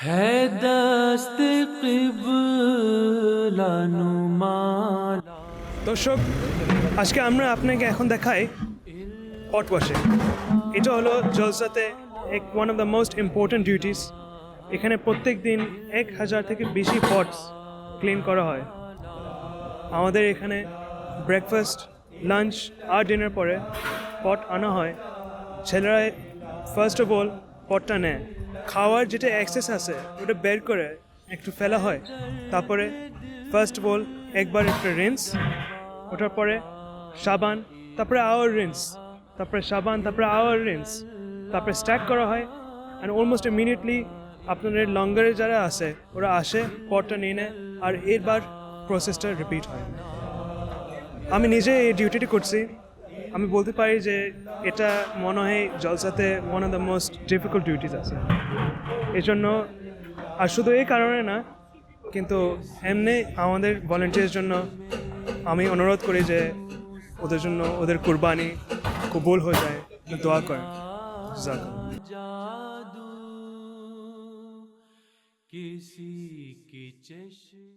है दस्त क़िबला नुमा। দর্শক, আজকে আমরা আপনাকে এখন দেখাই পট ওয়াশিং। এটা হলো জলসাতে one of the most important duties. এখানে প্রত্যেক দিন 1000 থেকে বেশি পটস ক্লিন করা হয়। আমাদের এখানে ব্রেকফাস্ট, লাঞ্চ আর ডিনার পরে পট আনা হয়। ছেলেরা ফার্স্ট অফ অল পটটা নেয়, খাওয়ার যেটা এক্সেস আছে ওটা বের করে একটু ফেলা হয়। তারপরে ফার্স্ট অফ অল একবার একটা রিন্স, ওটার পরে সাবান, তারপরে আওয়ার রিন্স, তারপরে সাবান, তারপরে আওয়ার রিন্স, তারপরে স্ট্যাক করা হয়। অ্যান্ড অলমোস্ট ইমিডিয়েটলি আপনাদের লঙ্গারে যারা আছে ওরা আসে, পটটা নিয়ে নেয়, আর এরবার প্রসেসটা রিপিট হয়। আমি নিজে এই ডিউটিটি করছি। আমি বলতে পারি যে এটা মনে হয় জলসাতে one of the most difficult duties আছে। এই জন্য, আর শুধু এই কারণে না, কিন্তু এমনি আমাদের ভলেন্টিয়ার্স জন্য আমি অনুরোধ করি যে ওদের জন্য ওদের কুরবানি কবুল হয়ে যায়, দোয়া করেন। जादू किसी की चश्म